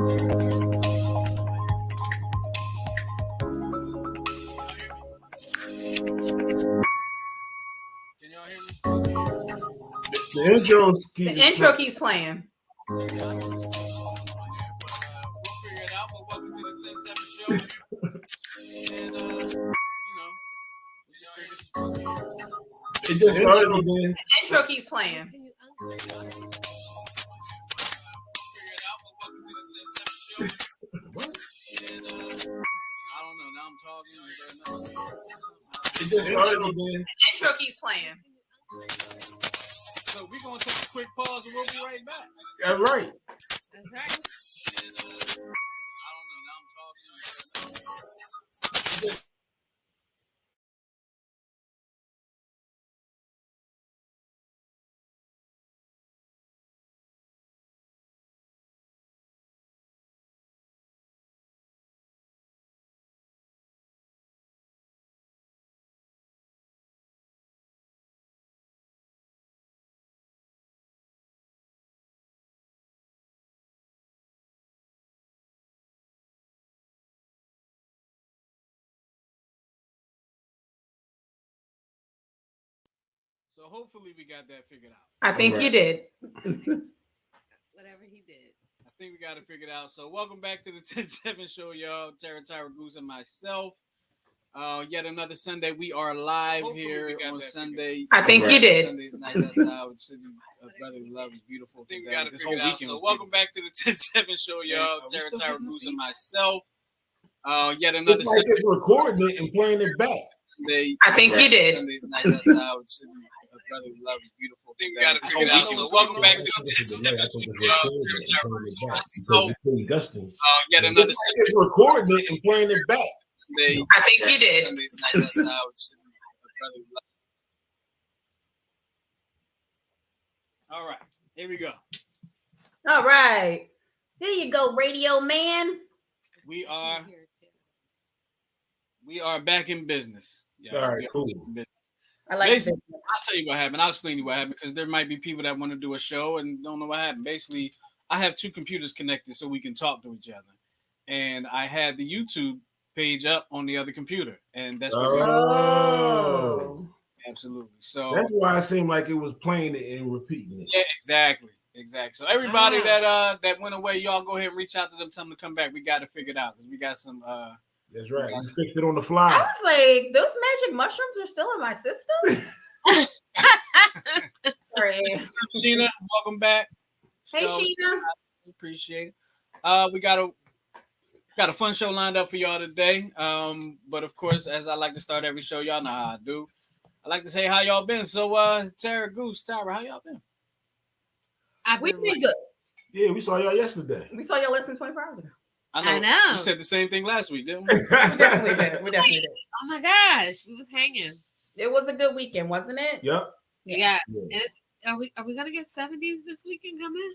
y'all hear me? The intro keeps playing. We'll figure it out. But welcome to the 10-7 show. And it just started again. The intro keeps playing. I don't know. Now I'm talking. It just started again. The intro keeps playing. So we're gonna take a quick pause and we'll be right back. That's right. That's right. I don't know. Now I'm talking. So hopefully we got that figured out. I think you did. Whatever he did. I think we got it figured out. So welcome back to the 10-7 show, y'all. Tyra Goose and myself. Yet another Sunday. We are live here on Sunday. I think you did. Sunday's nice outside. Brotherly love is beautiful. I think we got it figured out. So welcome back to the 10-7 show, y'all. Tyra Goose and myself. Yet another it's like Sunday. Recording it and playing it back. I think you did. Sunday's nice outside. Brotherly love is beautiful. I think we got it figured out. So welcome back to the 10-7 show. Yet another Sunday. Recording it and playing it back. I think you did. Sunday's nice outside. All right, here we go. All right, there you go, radio man. We are back in business. Yeah, all right, cool. I like this. I'll tell you what happened. I'll explain to you what happened because there might be people that want to do a show and don't know what happened. Basically, I have two computers connected so we can talk to each other, and I had the YouTube page up on the other computer, and that's what absolutely. So that's why it seemed like it was playing it and repeating it. Yeah, exactly. So everybody that went away, y'all go ahead and reach out to them, tell them to come back. We got it figured out because we got some. That's right. You fixed it on the fly. I was like, those magic mushrooms are still in my system. Sorry, Sheena, welcome back. Hey, Sheena. Appreciate it. We got a fun show lined up for y'all today. But of course, as I like to start every show, y'all know how I do. I like to say how y'all been. So, Tyra, how y'all been? We've been good. Yeah, we saw y'all yesterday. We saw y'all less than 24 hours ago. I know. You said the same thing last week, didn't we? We definitely did. Oh my gosh, we was hanging. It was a good weekend, wasn't it? Yep. Yes. Are we gonna get 70s this weekend coming?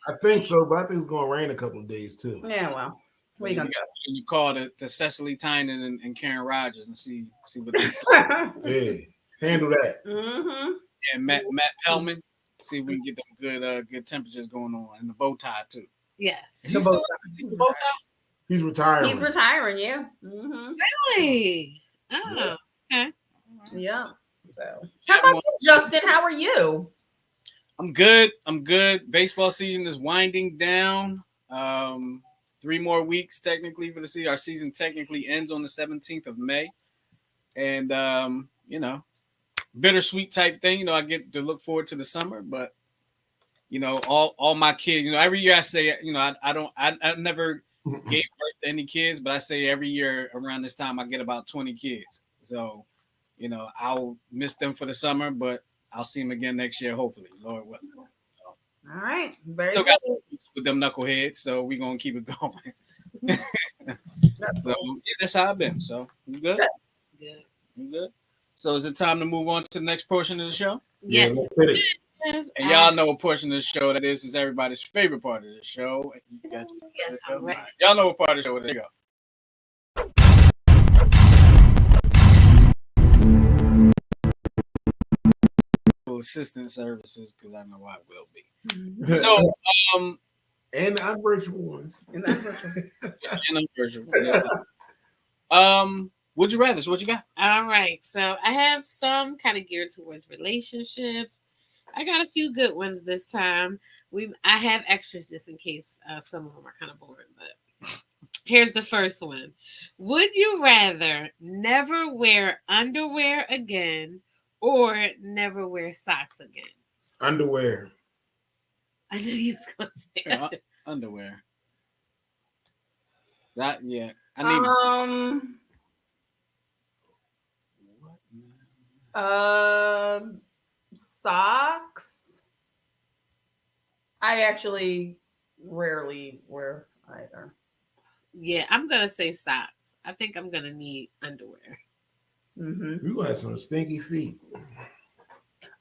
I think so, but I think it's gonna rain a couple of days too. Yeah, well. What are you gonna do? You call it to Cecily Tynan and Karen Rogers and see what they say. Yeah, handle that. Mm-hmm. Yeah, Matt Pellman. See if we can get them good temperatures going on, and the bow tie too. Yes. The bow tie. He's retiring. Yeah. Mm-hmm. Really? Oh. Okay. Yeah. So, how about you, Justin? How are you? I'm good. Baseball season is winding down. 3 more weeks technically for the season. Our season technically ends on the 17th of May, and bittersweet type thing. I get to look forward to the summer, but all my kids. Every year I say, I never gave birth to any kids, but I say every year around this time I get about 20 kids. So, I'll miss them for the summer, but I'll see them again next year, hopefully, Lord willing. All right, very still good. Got with them knuckleheads, so we're gonna keep it going. So yeah, that's how I've been. So you good? Good. You good? So is it time to move on to the next portion of the show? Yes. And y'all know what portion of the show that is everybody's favorite part of the show. Yes, I'm ready. Y'all know what part of the show it is. There you go. Assistant services, because I know I will be. So And the unvirtual ones. And that's virtual. And I'm virtual. Yeah. Would you rather? So what you got? All right. So I have some kind of geared towards relationships. I got a few good ones this time. I have extras just in case some of them are kind of boring. But here's the first one. Would you rather never wear underwear again or never wear socks again? Underwear. I knew you was gonna say Yeah, that. underwear. That yeah. I need me some. Socks. I actually rarely wear either. Yeah, I'm gonna say socks. I think I'm gonna need underwear. Mm-hmm. You got some stinky feet.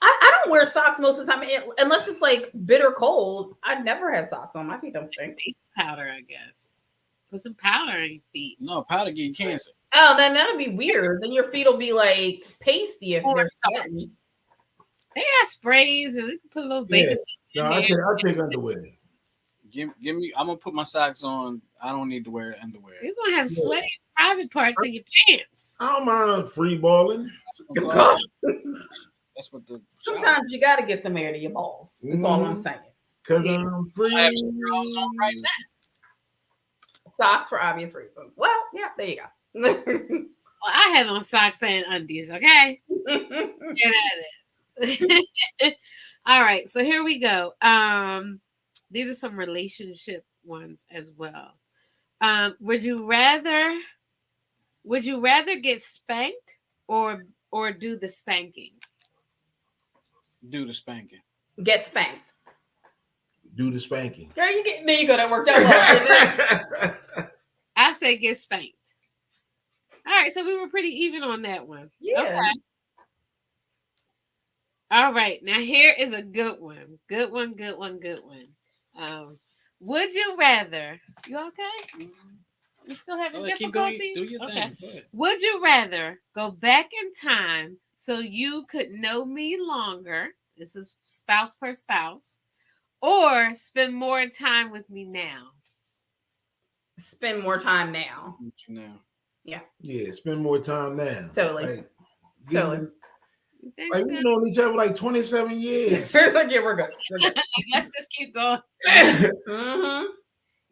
I don't wear socks most of the time unless it's like bitter cold. I never have socks on. My feet don't stink. Face powder, I guess. Put some powder on your feet. No, powder give you cancer. Oh, then that'd be weird. Then your feet will be like pasty if Or they're starch. sweaty. They have sprays and they can put a little baking No, soda I in take, there. I take underwear. Give me. I'm gonna put my socks on. I don't need to wear underwear. You're gonna have sweaty private parts in your pants. I don't mind free balling. Gosh. That's what the. Sometimes you got to get some air to your balls. That's all I'm saying. Because I'm free. I have drawers on right now. Socks for obvious reasons. Well, yeah, there you go. Well, I have on socks and undies, okay? There that is. All right, so here we go. These are some relationship ones as well. Would you rather get spanked or do the spanking? Do the spanking. Get spanked. Do the spanking. Girl, there you go. That worked out well. I say get spanked. All right, so we were pretty even on that one. Yeah. Okay. All right, now here is a good one. Good one. Would you rather? You okay? You still having difficulties? Do your okay. thing. Would you rather go back in time so you could know me longer? This is spouse per spouse, or spend more time with me now? Spend more time now. Now. Yeah. Spend more time now. Totally. Totally. You think Like so? we've known each other like 27 years. Like, yeah, we're good. Let's just keep going. Mm-hmm.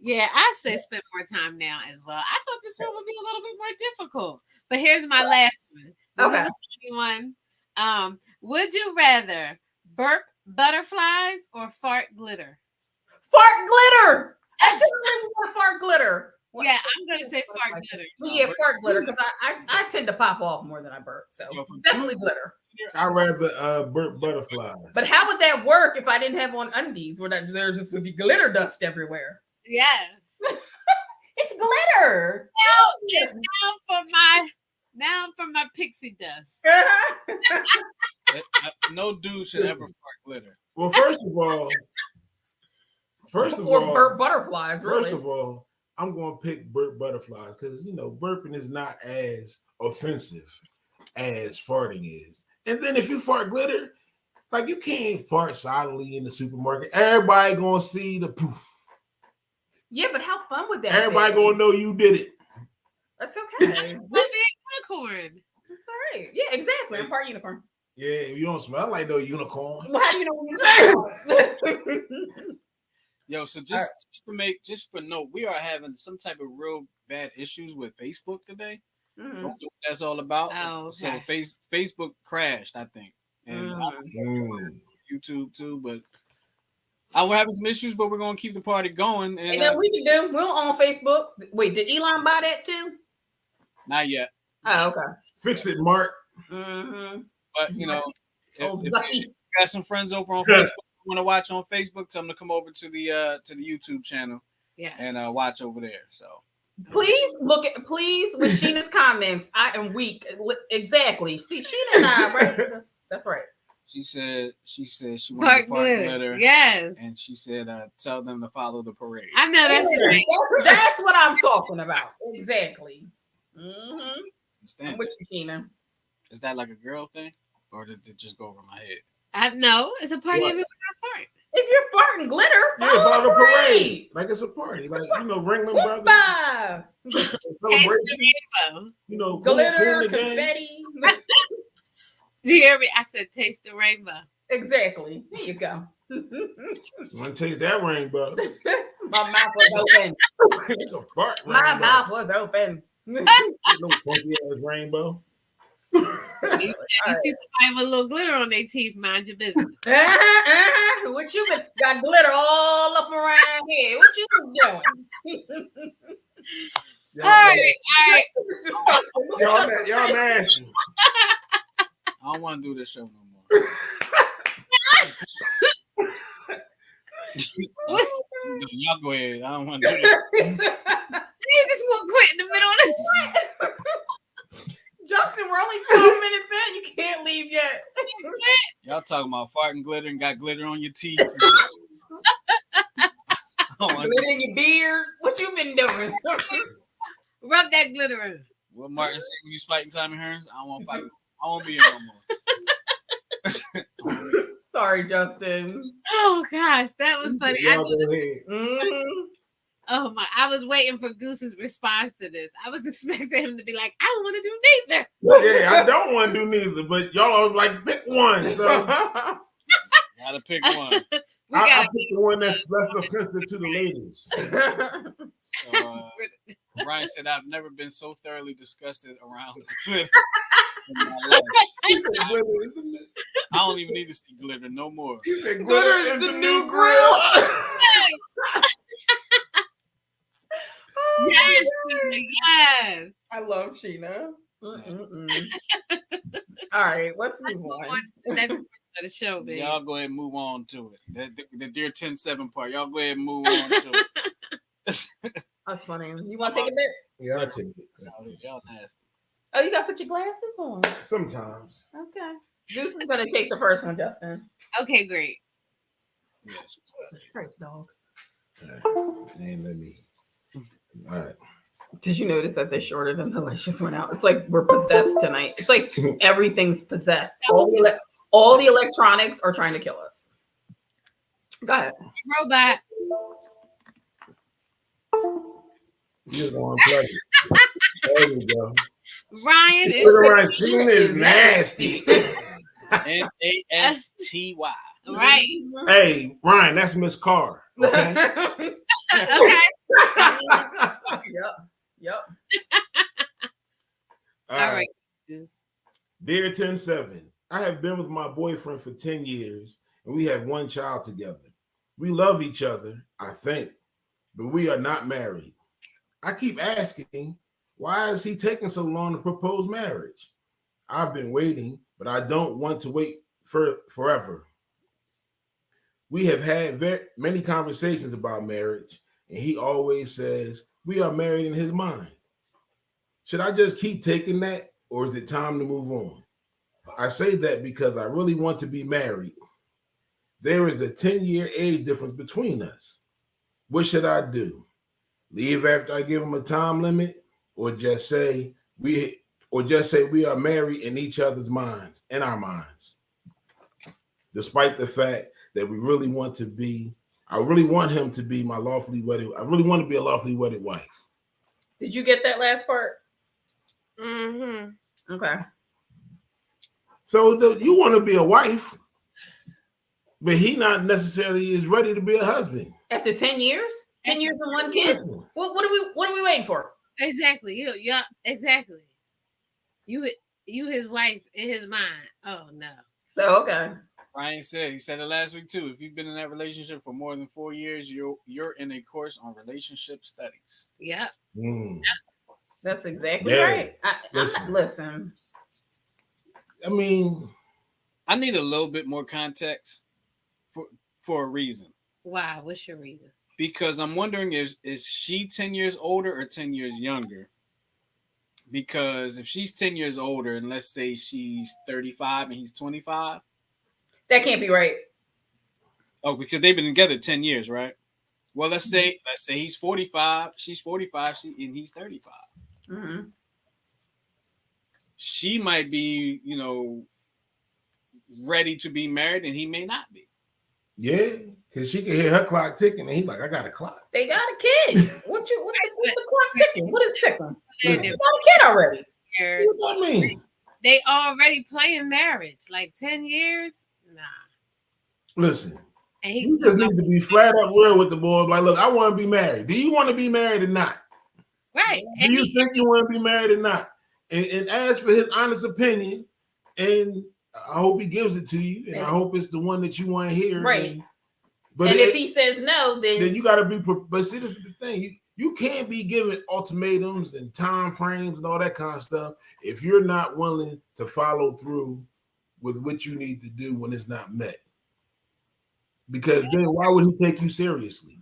Yeah, I say spend more time now as well. I thought this one would be a little bit more difficult, but here's my last one. This Okay. is a funny one. Would you rather burp butterflies or fart glitter? Fart glitter. I still remember fart glitter. What? Yeah, I'm gonna say fart glitter. Yeah, fart glitter because I tend to pop off more than I burp, so definitely glitter. I'd rather burp butterflies. But how would that work if I didn't have on undies? Where there just would be glitter dust everywhere. Yes. It's glitter. Now for my pixie dust. No dude should ever fart glitter. Well, first of all, Or burp butterflies. Really. First of all, I'm going to pick burp butterflies because burping is not as offensive as farting is. And then if you fart glitter, like you can't fart silently in the supermarket. Everybody gonna see the poof. Yeah, but how fun would that Everybody be? gonna know you did it. That's okay. It's gonna be a unicorn. That's all right. Yeah, exactly. I'm part unicorn. Yeah, you don't smell like no unicorn. Well, how do you know when you're Yo, so just for note, we are having some type of real bad issues with Facebook today. Mm-hmm. Don't know what that's all about. Oh, okay. So Facebook crashed, I think, and YouTube too. But we're having some issues, but we're gonna keep the party going. And we can do. We're on Facebook. Wait, did Elon buy that too? not yet. Oh, okay. Fix it, Mark. Mm-hmm. But Old if Zucky. you got some friends over on Facebook want to watch on Facebook, tell them to come over to the YouTube channel and watch over there. So please please with Sheena's comments. I am weak. Exactly. See, Sheena and I, right? That's right. she said she wanted to fart glitter. Yes. And she said tell them to follow the parade. I know that's right. That's what I'm talking about. Exactly. Mm-hmm. I'm with you, Sheena. Is that like a girl thing? Or did it just go over my head? I know it's a party What? everywhere I fart. If you're farting glitter, Yeah, follow follow the the parade. parade. Like it's a party. Like, you know, Ringling Brothers. Bye. Taste Celebration. the rainbow. You know, Glitter, cool the game. confetti. Do you hear me? I said taste the rainbow. Exactly. There you go. Want to taste that rainbow? My mouth was open. It's a fart My rainbow. mouth was open. No funky ass rainbow. You see somebody with a little glitter on their teeth, mind your business. What you been got glitter all up around here? What you been doing? Y'all, All right. y'all nasty. I don't want to do this show no more. Y'all go ahead. I don't want to do this. You just gonna quit in the middle of this. Justin, we're only 12 minutes in. You can't leave yet. Y'all talking about farting glitter and got glitter on your teeth. Glitter in your beard. What you been doing? Rub that glitter in. What Martin said when you was fighting Tommy Hearns? I don't want to fight. I won't be in no more. Sorry, Justin. Oh gosh, that was funny. Y'all go ahead. Mm-hmm. Oh my! I was waiting for Goose's response to this. I was expecting him to be like, "I don't want to do neither." Yeah, I don't want to do neither, but y'all are like, pick one. So Gotta pick one. I pick the one that's less offensive to the ladies. So, Brian said, "I've never been so thoroughly disgusted around glitter in my life. He said, glitter is the I don't even need to see glitter no more." He said, glitter is the new grill. Yes, Sheena, yes. I love Sheena. All right, let's Let's move move on. on to the next part of the show, baby. Y'all go ahead and move on to it. The Dear 10-7 part. Y'all go ahead and move on to it. That's funny. You want to take a bit? Yeah, I take it. Y'all nasty. Oh, you got to put your glasses on. Sometimes. Okay. Goose is going to take the first one, Justin. Okay, great. Yes. Jesus Christ, dog. All right. And let me. All right. Did you notice that they shorter than the lights just went out? It's like we're possessed tonight. It's like everything's possessed. All the electronics are trying to kill us. Go ahead. Robot. You're going to play. There you go. Ryan is Sheena is nasty. Nasty. right. Hey, Ryan, that's Miss Carr. Okay. Okay. Yep. All right. Dear 10-7, I have been with my boyfriend for 10 years and we have one child together. We love each other, I think, but we are not married. I keep asking, why is he taking so long to propose marriage? I've been waiting, but I don't want to wait forever. We have had many conversations about marriage, and he always says we are married in his mind. Should I just keep taking that, or is it time to move on? I say that because I really want to be married. There is a 10-year age difference between us. What should I do? Leave after I give him a time limit, or just say we are married in each other's minds, in our minds? Despite the fact that I really want him to be my lawfully wedded. I really want to be a lawfully wedded wife. Did you get that last part? Mm-hmm. Okay. So you want to be a wife, but he not necessarily is ready to be a husband. After 10 years? 10 years and one kid? What are we waiting for? Exactly. Yeah, exactly. You his wife in his mind. Oh no. Oh, okay. Ryan said, he said it last week too. If you've been in that relationship for more than 4 years, you're in a course on relationship studies. Yep. That's exactly right. Listen. I mean, I need a little bit more context for a reason. Why? What's your reason? Because I'm wondering is she 10 years older or 10 years younger? Because if she's 10 years older and let's say she's 35 and he's 25. That can't be right. Oh, because they've been together 10 years, right? Well, let's say he's 45, she's 45, and he's 35. Mm-hmm. She might be, ready to be married and he may not be. Yeah. Because she can hear her clock ticking, and he's like, I got a clock. They got a kid. What's the clock ticking? What is ticking? They're You got a kid already. years. What do I mean? They already playing marriage, like 10 years. Nah. Listen, And he, you just need to be flat up real with the boy. Like, look, I want to be married. Do you want to be married or not? right. Do And you he, think you want to be married or not? And ask for his honest opinion. And I hope he gives it to you. And I hope it's the one that you want to hear. Right. But and if he says no, then you got to be. But see, this is the thing. You can't be giving ultimatums and time frames and all that kind of stuff if you're not willing to follow through with what you need to do when it's not met. Because then why would he take you seriously?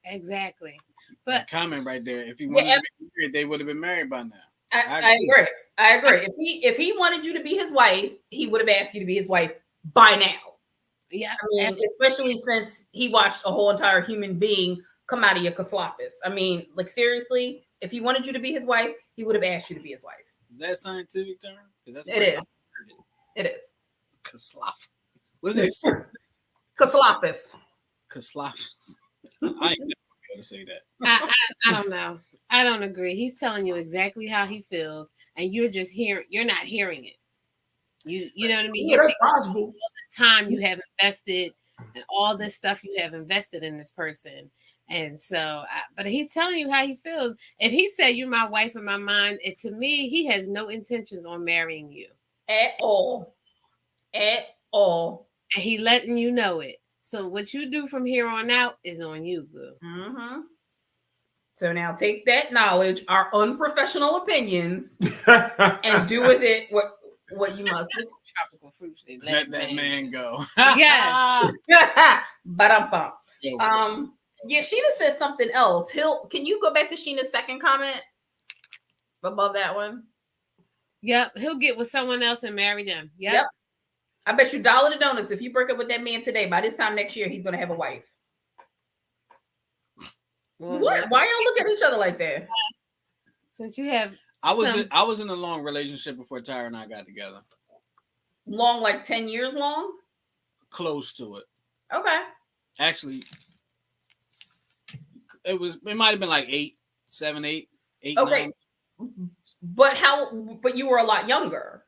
exactly. But comment right there. If he wanted to be married, they would have been married by now. I agree. I agree. If he wanted you to be his wife, he would have asked you to be his wife by now. yeah, I mean, especially since he watched a whole entire human being come out of your caslopus. I mean, like seriously, if he wanted you to be his wife, he would have asked you to be his wife. Is that a scientific term? That's it is. It is. Kaslaf. What is it? Caslopus. Kaslaf. I ain't never going to say that. I don't know. I don't agree. He's telling you exactly how he feels, and you're not hearing it. You know what I mean? Yeah, that's possible. All this time you have invested and all this stuff you have invested in this person. And so, but he's telling you how he feels. If he said, you're my wife in my mind, to me, he has no intentions on marrying you. At all. At all. And he letting you know it. So what you do from here on out is on you, boo. Mm-hmm. So now take that knowledge, our unprofessional opinions, and do with it what you must. Tropical fruits. Let that man go. Yes. Ba-dum-bum. Yeah, Sheena says something else. Can you go back to Sheena's second comment above that one? Yep. He'll get with someone else and marry them. Yep. I bet you $1 to donuts. If you break up with that man today, by this time next year, he's gonna have a wife. Well, what? Why y'all look at each other like that? Since you have, I was in a long relationship before Tyra and I got together. Long, like 10 years long? Close to it. Okay. Actually, it might have been like 8, 8, okay. 9. But you were a lot younger.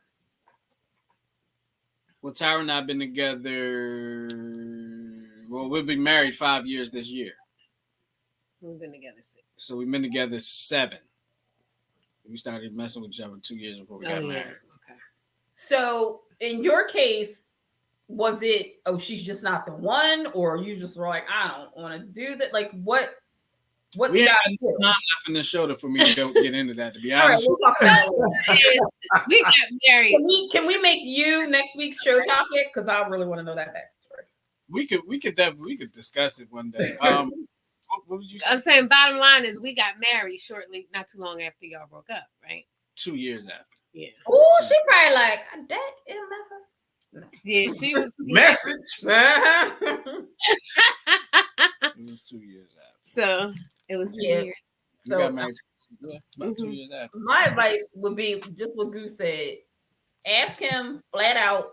Well, Tyra and I have been together. Well, we'll be married 5 years this year. We've been together 6. So we've been together 7. We started messing with each other 2 years before we got married. Okay. So in your case, was it, she's just not the one, or you just were like, I don't want to do that? Like, what's we ain't got time left in the show for me to go get into that, to be honest. All right, we'll talk about it. We got married. Can we make you next week's show topic? Because I really want to know that backstory. We could discuss it one day. What would you say? I'm saying bottom line is we got married shortly, not too long after y'all broke up, right? 2 years after. Yeah. Oh, she probably like that. Yeah, she was message. It was 2 years after. So it was 2 years. You got married about 2 years after. My advice would be just what Goose said. Ask him flat out.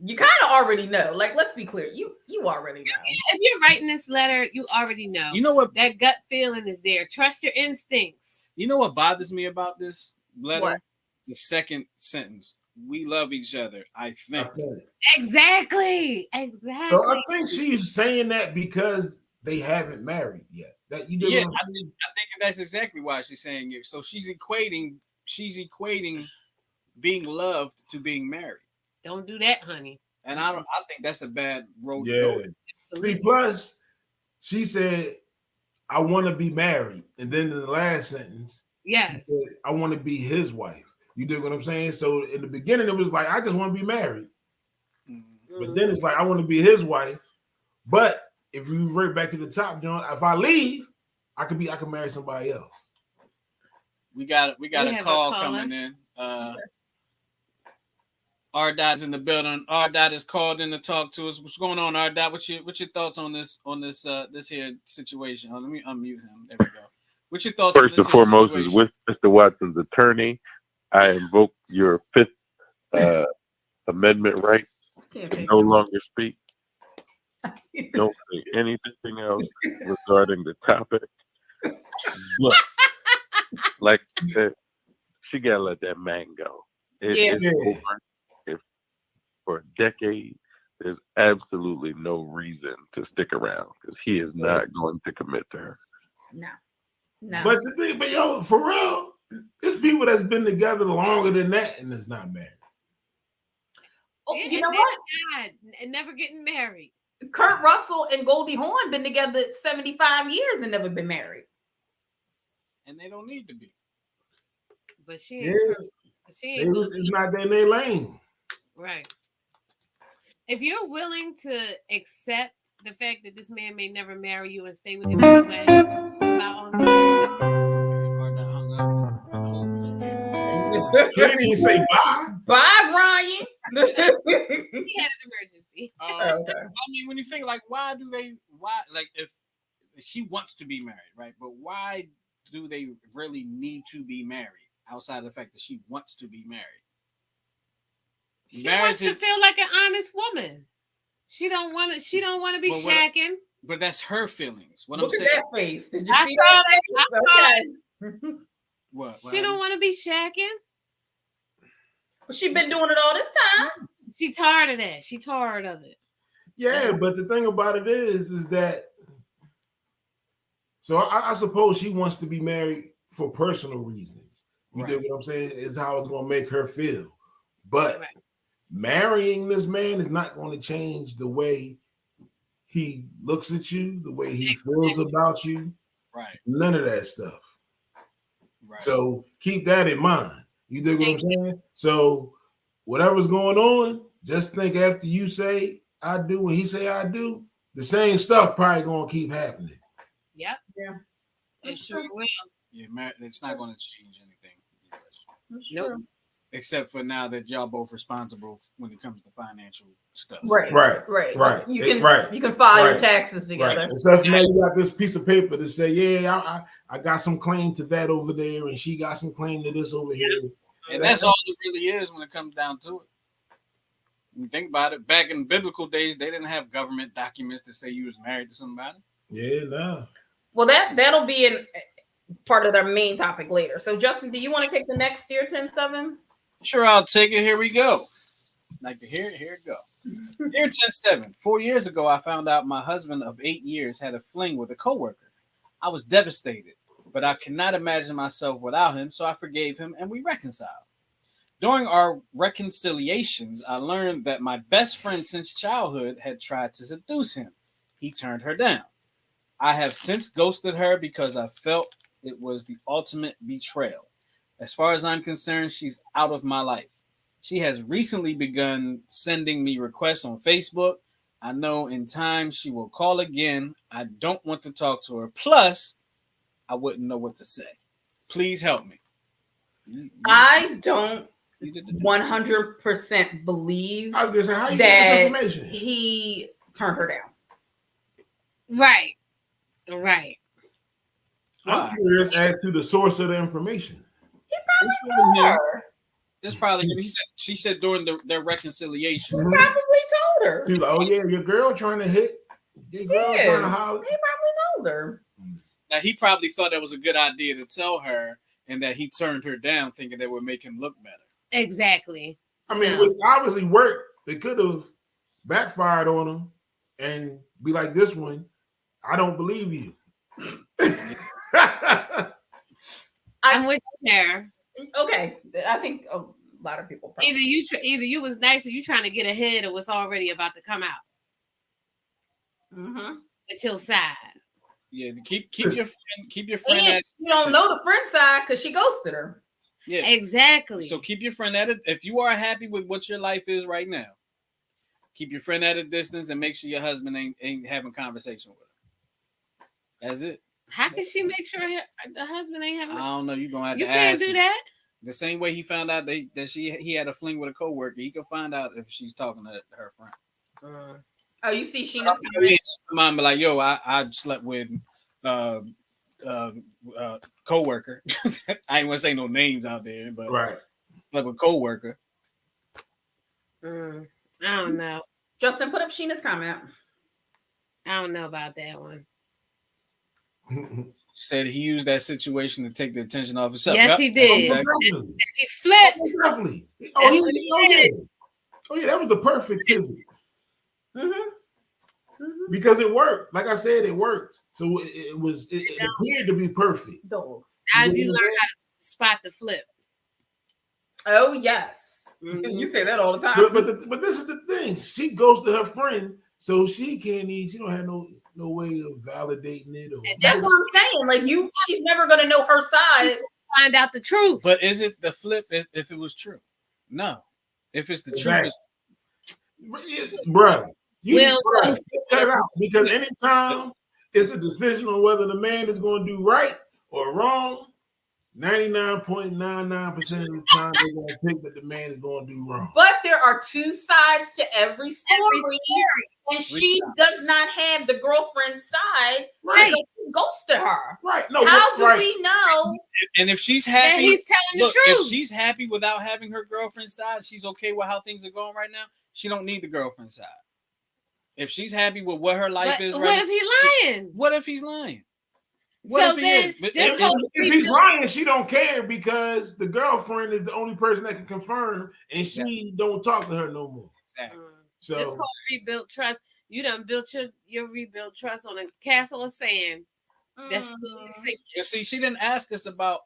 You kind of already know. Like, let's be clear. You already know. If you're writing this letter, you already know. You know what? That gut feeling is there. Trust your instincts. You know what bothers me about this letter? What? The second sentence. We love each other, I think. Okay. Exactly. So I think she's saying that because they haven't married yet. That you I think that's exactly why she's saying it. So she's equating being loved to being married. Don't do that, honey. And I think that's a bad road Yeah. to go. See, plus she said, I want to be married. And then in the last sentence, yes, she said, I want to be his wife. You do what I'm saying? So in the beginning, it was like, I just want to be married. Mm-hmm. But then it's like, I want to be his wife. But if you revert back to the top, John, if I leave, I could marry somebody else. We got a call coming in. R-Dot's in the building. R-Dot is called in to talk to us. What's going on, R-Dot? What's your thoughts on this here situation? Let me unmute him. There we go. What's your thoughts First on this and foremost situation? is with Mr. Watson's attorney. I invoke your 5th Amendment right to no longer speak. Don't speak. anything else regarding the topic, but like I said, she gotta let that man go. It's Yeah. over. If for a decade, there's absolutely no reason to stick around because he is not going to commit to her. No. But the thing, but yo, for real, there's people that's been together longer than that and is not married. Oh, Yeah, you know and what? died and never getting married. Kurt Russell and Goldie Hawn been together 75 years and never been married. And they don't need to be. But she Yeah, ain't. She ain't gonna it's not that in their lane. right. If you're willing to accept the fact that this man may never marry you and stay with him anyway, by all means. Or not hung up. He didn't even say bye. Bye, Ryan. He had an emergency. Okay. I mean, when you think like, why, like, if she wants to be married, right? But why do they really need to be married outside of the fact that she wants to be married? She wants to feel like an honest woman. She don't want to. She don't want to be shacking. But that's her feelings. What Look I'm at saying. that face. Did you I see saw that? it. I saw it. What? She don't want to be shacking. She been doing it all this time. She tired of that. She tired of it. Yeah, but the thing about it is that. So I suppose she wants to be married for personal reasons. You get what I'm saying? Is how it's gonna make her feel. But marrying this man is not going to change the way he looks at you, the way he feels about you. Right. None of that stuff. Right. So keep that in mind. You dig what I'm saying? So whatever's going on, just think after you say I do and he say I do, the same stuff probably gonna keep happening. Yep. Yeah. It sure will. Yeah, it's not going to change anything. Nope. Except for now that y'all both responsible when it comes to financial stuff. Right. You can file your taxes together. Right. Except for now you got this piece of paper to say, yeah, I got some claim to that over there, and she got some claim to this over here. And that's all it really is when it comes down to it. When you think about it, back in biblical days, they didn't have government documents to say you was married to somebody. Yeah, no. Well, that'll be in part of their main topic later. So, Justin, do you want to take the next Dear 10-7? Sure, I'll take it. Here we go. Like to hear it? Here it go. Dear 10-7. 4 years ago, I found out my husband of 8 years had a fling with a coworker. I was devastated, but I cannot imagine myself without him, so I forgave him and we reconciled. During our reconciliations, I learned that my best friend since childhood had tried to seduce him. He turned her down. I have since ghosted her because I felt it was the ultimate betrayal. As far as I'm concerned, she's out of my life. She has recently begun sending me requests on Facebook. I know in time she will call again. I don't want to talk to her. Plus, I wouldn't know what to say. Please help me. I don't 100% believe I was gonna say, how you get that this information? he turned her down. Right. Right. I'm curious as to the source of the information. He probably told her. That's probably she said during their reconciliation. He probably told her. He's like, oh yeah, your girl trying to hit. Your girl trying to holler. He probably told her. Now he probably thought that was a good idea to tell her, and that he turned her down, thinking that would make him look better. Exactly. I mean, it obviously worked. They could have backfired on him and be like, this one, I don't believe you. I'm with you there. Okay, I think a lot of people probably. Either you was nice or you trying to get ahead of what's already about to come out. Mm-hmm. At your side. Yeah, keep your friend. And you don't know the friend side because she ghosted her. Yeah, exactly. So keep your friend at it. If you are happy with what your life is right now, keep your friend at a distance and make sure your husband ain't having conversation with her. That's it. How can she make sure the husband ain't having? I don't know. You're gonna have you to can't ask do him. that. The same way he found out that he had a fling with a coworker, he can find out if she's talking to her friend. Oh, you see, Sheena's mom be like, "Yo, I slept with coworker." I ain't want to say no names out there, but slept with coworker. I don't know. Justin, put up Sheena's comment. I don't know about that one. Said he used that situation to take the attention off himself. Yes, Yep, he that's did. exactly- Definitely. He flipped. Definitely. That's what he did. Oh yeah, that was the perfect pivot Mm-hmm. because it worked. Like I said, it worked. So it appeared to be perfect. Dog. Now You know you what learn I'm how to spot the flip. Oh yes, Mhm. you say that all the time. But this is the thing. She goes to her friend, so she can't even. She don't have no way of validating it. Or And That's what I'm saying. Like she's never gonna know her side. Find out the truth. But is it the flip if it was true? No. If it's the truth, it's bruh, you Well, bruh, cut it out because anytime it's a decision on whether the man is going to do right or wrong, 99.99% of the time they're going to think that the man is going to do wrong. But there are two sides to every story, and she side? does not have the girlfriend's side. Right. Because she ghosted her. Right. No. How do right. we know? And if she's Yeah, happy, he's telling look, the if truth. she's happy without having her girlfriend's side, she's okay with how things are going right now. She don't need the girlfriend's side. If she's happy with what her life But is, what right if he's now, lying? what if he's lying? What So if he then is? But this if- whole If he's lying, she don't care because the girlfriend is the only person that can confirm, and she don't talk to her no more. exactly. So This whole rebuilt trust, you done built your rebuilt trust on a castle of sand. That's slowly sinking. You see, she didn't ask us about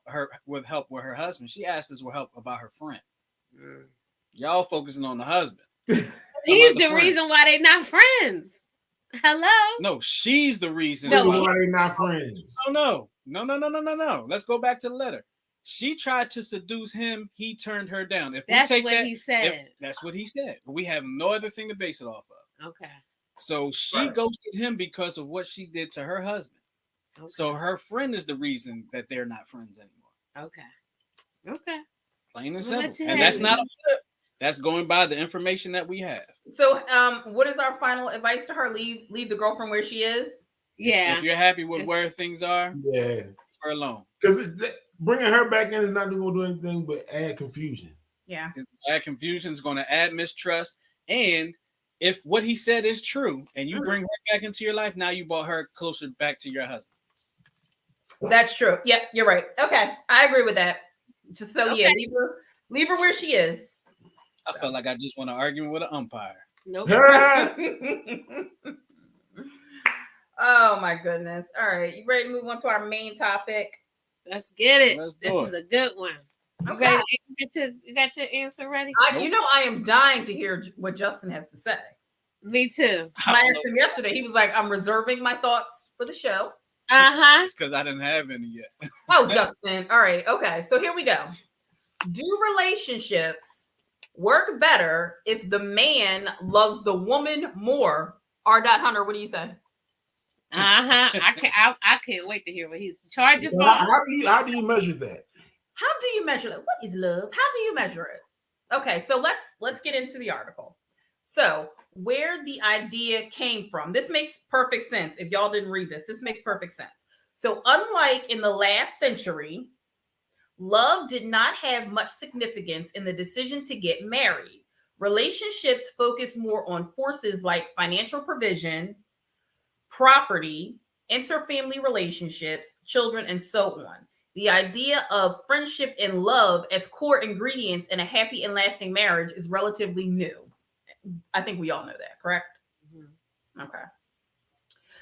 her with help with her husband. She asked us for help about her friend. Y'all focusing on the husband. He's the the friend. reason why they not friends. Hello? No, she's the reason. No, why why. they not friends? No. Let's go back to the letter. She tried to seduce him. He turned her down. If That's we take what that, he said. that's what he said. We have no other thing to base it off of. Okay. So she ghosted him because of what she did to her husband. Okay. So her friend is the reason that they're not friends anymore. Okay. Plain and We'll simple. let you And have that's it. not a flip. That's going by the information that we have. So, what is our final advice to her? Leave the girlfriend where she is. Yeah. If you're happy with where things are, Yeah, leave her alone. because bringing her back in is not going to do anything but add confusion. Yeah. Add confusion is going to add mistrust. And if what he said is true and you bring her back into your life, now you brought her closer back to your husband. That's true. Yeah, you're right. Okay, I agree with that. Just so Okay. yeah, leave her where she is. I felt like I just want to argue with an umpire. Nope. Oh my goodness. All right, you ready to move on to our main topic? Let's get it. Let's do This it. is a good one. You Okay. ready? You got your answer ready? You know I am dying to hear what Justin has to say. Me too. I asked him yesterday. He was like, "I'm reserving my thoughts for the show." Uh-huh. It's because I didn't have any yet. Oh, Justin. All right. Okay. So here we go. Do relationships work better if the man loves the woman more? R. Hunter, what do you say? Uh-huh. I can't wait to hear what he's charging for. How do you measure that? How do you measure that? What is love? How do you measure it? Okay, so let's get into the article. So where the idea came from. This makes perfect sense. If y'all didn't read this, this makes perfect sense. So unlike in the last century, love did not have much significance in the decision to get married. Relationships focused more on forces like financial provision, property, interfamily relationships, children, and so on. The idea of friendship and love as core ingredients in a happy and lasting marriage is relatively new. I think we all know that, correct? Mm-hmm. Okay.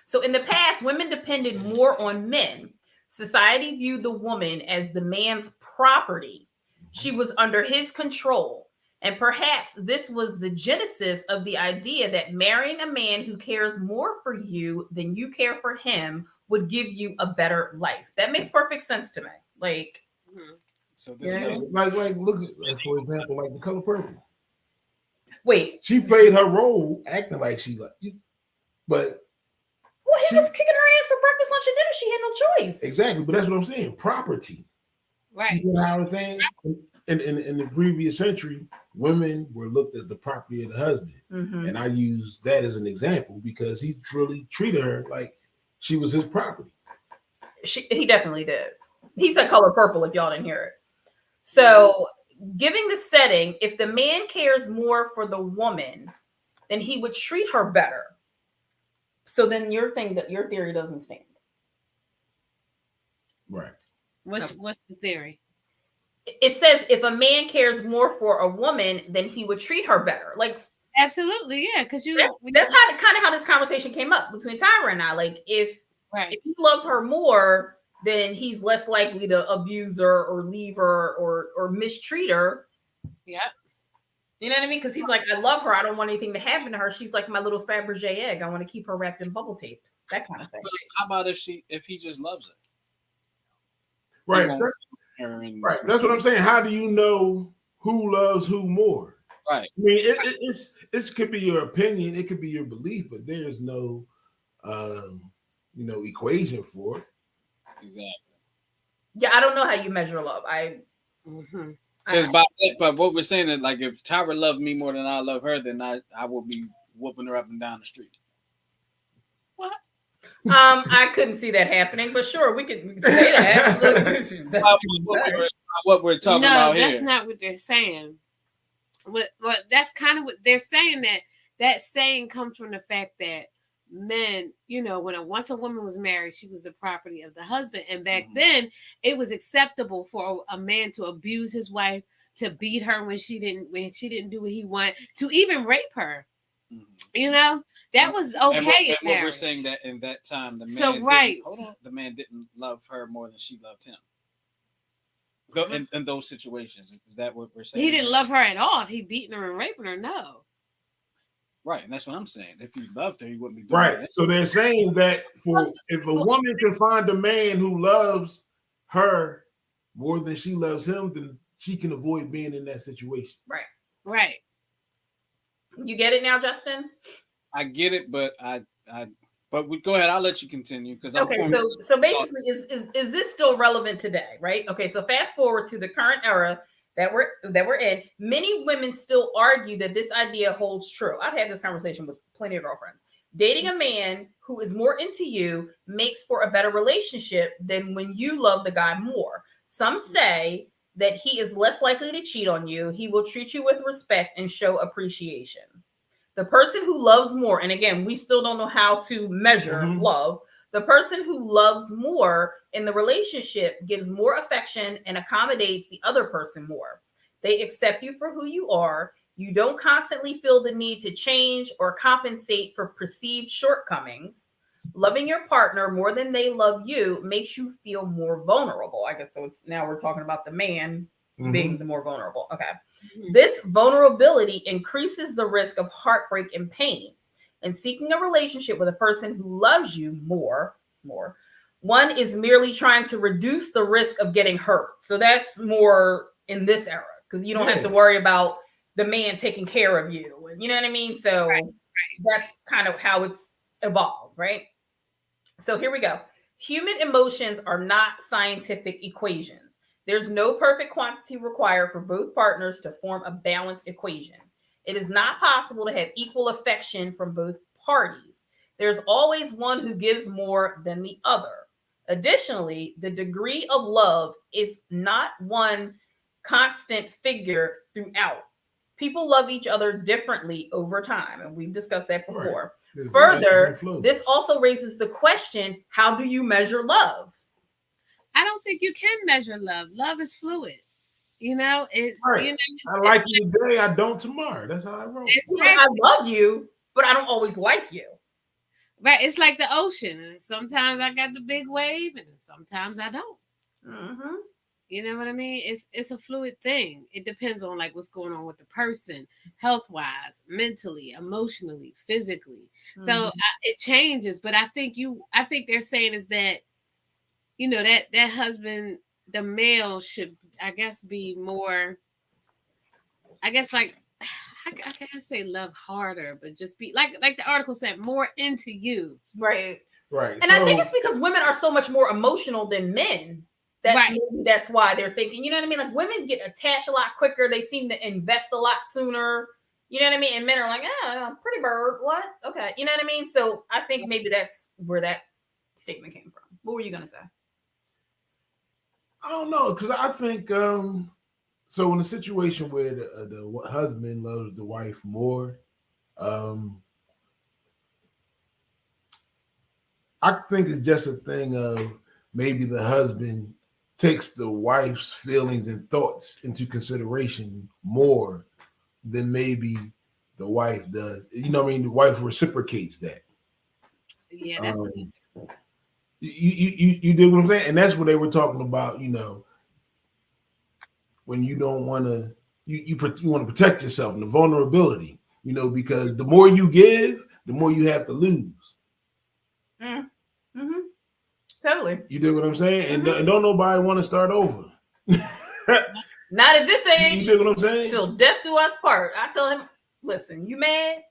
So in the past, women depended more on men. Society viewed the woman as the man's property. She was under his control. And perhaps this was the genesis of the idea that marrying a man who cares more for you than you care for him would give you a better life. That makes perfect sense to me. Like, so this Yeah, is like look at, for example, like The Color Purple. wait, She played her role acting like she like you, but well, he was kicking her ass for breakfast, lunch, and dinner. She had no choice. exactly. But that's what I'm saying. Property. Right. You know how I'm saying? In the previous century, women were looked at the property of the husband. Mm-hmm. And I use that as an example because he truly treated her like she was his property. He definitely did. He said Color Purple if y'all didn't hear it. So, giving the setting, if the man cares more for the woman, then he would treat her better. So then your theory doesn't stand. Right. What's the theory? It says if a man cares more for a woman, then he would treat her better. Like Absolutely, yeah. Because that's how this conversation came up between Tyra and I. Like if he loves her more, then he's less likely to abuse her or leave her or mistreat her. Yeah. You know what I mean? Because he's like, I love her. I don't want anything to happen to her. She's like my little Fabergé egg. I want to keep her wrapped in bubble tape. That kind of thing. How about if he just loves her? Right. Right. That's what I'm saying. How do you know who loves who more? Right. Mm-hmm. I mean, it could be your opinion, it could be your belief, but there's no equation for it. Exactly. Yeah, I don't know how you measure love. Because but what we're saying is like if Tyra loved me more than I love her, then I will be whooping her up and down the street. What? I couldn't see that happening, but sure, we could say that. what we're talking about here. No, that's not what they're saying. What that's kind of what they're saying, that saying comes from the fact that men, once a woman was married, she was the property of the husband, and back then it was acceptable for a man to abuse his wife, to beat her when she didn't do what he wanted, to even rape her. That was okay. And what we're saying that in that time, the man didn't love her more than she loved him. In those situations, is that what we're saying? He didn't love her at all. If he beating her and raping her, no. Right, and that's what I'm saying. If he loved her, he wouldn't be doing right. That. So they're saying that if a woman can find a man who loves her more than she loves him, then she can avoid being in that situation. Right. You get it now, Justin? I get it, but but we go ahead. I'll let you continue because okay. So basically, is this still relevant today? Right. Okay. So fast forward to the current era that we're in. Many women still argue that this idea holds true. I've had this conversation with plenty of girlfriends. Dating a man who is more into you makes for a better relationship than when you love the guy more. Some say that he is less likely to cheat on you. He will treat you with respect and show appreciation. The person who loves more, and again, we still don't know how to measure love. The person who loves more in the relationship gives more affection and accommodates the other person more. They accept you for who you are. You don't constantly feel the need to change or compensate for perceived shortcomings. Loving your partner more than they love you makes you feel more vulnerable. I guess so. Now we're talking about the man being the more vulnerable. Okay. This vulnerability increases the risk of heartbreak and pain. And seeking a relationship with a person who loves you more, one is merely trying to reduce the risk of getting hurt. So that's more in this era because you don't have to worry about the man taking care of you. And you know what I mean? So that's kind of how it's evolved, right? So here we go. Human emotions are not scientific equations. There's no perfect quantity required for both partners to form a balanced equation. It is not possible to have equal affection from both parties. There's always one who gives more than the other. Additionally, the degree of love is not one constant figure throughout. People love each other differently over time, and we've discussed that before. Right. Further, this also raises the question, how do you measure love? I don't think you can measure love. Love is fluid. Right. I like you today, I don't tomorrow. That's how I roll. Exactly. I love you, but I don't always like you. Right. It's like the ocean. Sometimes I got the big wave, and sometimes I don't. You know what I mean? It's a fluid thing. It depends on like what's going on with the person, health-wise, mentally, emotionally, physically. So it changes. But I think they're saying is that, that husband, the male should, I guess, be more, I guess, like, I can't say love harder, but just be like the article said, more into you. Right. And I think it's because women are so much more emotional than men. Maybe that's why they're thinking, you know what I mean? Like women get attached a lot quicker. They seem to invest a lot sooner. You know what I mean? And men are like, pretty bird. What? Okay. You know what I mean? So I think maybe that's where that statement came from. What were you going to say? I don't know. Because I think, so in a situation where the husband loves the wife more, I think it's just a thing of maybe the husband takes the wife's feelings and thoughts into consideration more than maybe the wife does. You know what I mean? The wife reciprocates that. Yeah, that's You did what I'm saying? And that's what they were talking about, when you don't want to, you want to protect yourself and the vulnerability, because the more you give, the more you have to lose. Mm-hmm. Totally. You do what I'm saying? And don't nobody want to start over. Not at this age. You do what I'm saying? Till death do us part. I tell him, listen, you mad?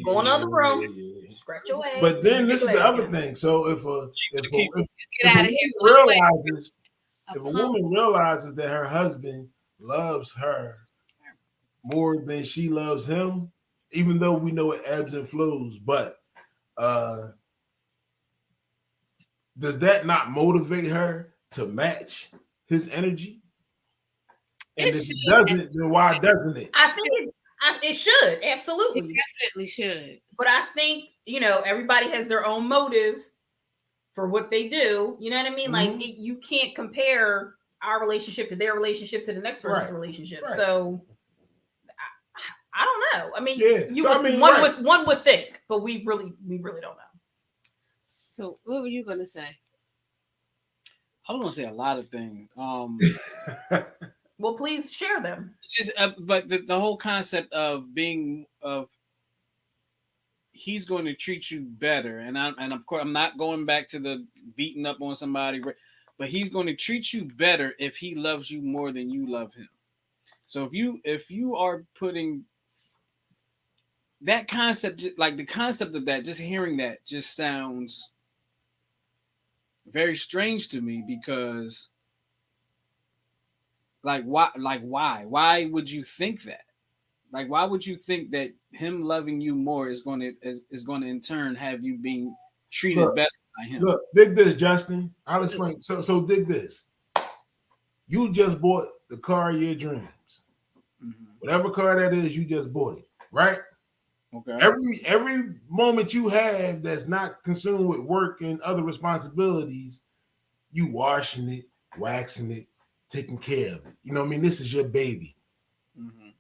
Go in the other room. Scratch your ass. But then this is the other thing. So if a woman realizes that her husband loves her more than she loves him, even though we know it ebbs and flows, but does that not motivate her to match his energy? And if it doesn't, then why doesn't it? I think it should, absolutely. It definitely should. But I think, everybody has their own motive for what they do. You know what I mean? Mm-hmm. Like, you can't compare our relationship to their relationship to the next person's relationship. Right. So I don't know. I mean, one would think, but we really don't know. So what were you going to say? I was going to say a lot of things. Well, please share them. Just, but the whole concept of he's going to treat you better, and of course I'm not going back to the beating up on somebody, but he's going to treat you better if he loves you more than you love him. So if you are putting that concept, like the concept of that, just hearing that just sounds very strange to me, because why would you think that? Like, why would you think that him loving you more is going to in turn have you being treated better by him? Look, dig this, Justin. I'll explain. So dig this. You just bought the car of your dreams. Mm-hmm. Whatever car that is, you just bought it, right? Okay. Every moment you have that's not consumed with work and other responsibilities, you washing it, waxing it, taking care of it. You know what I mean? This is your baby. Mm-hmm.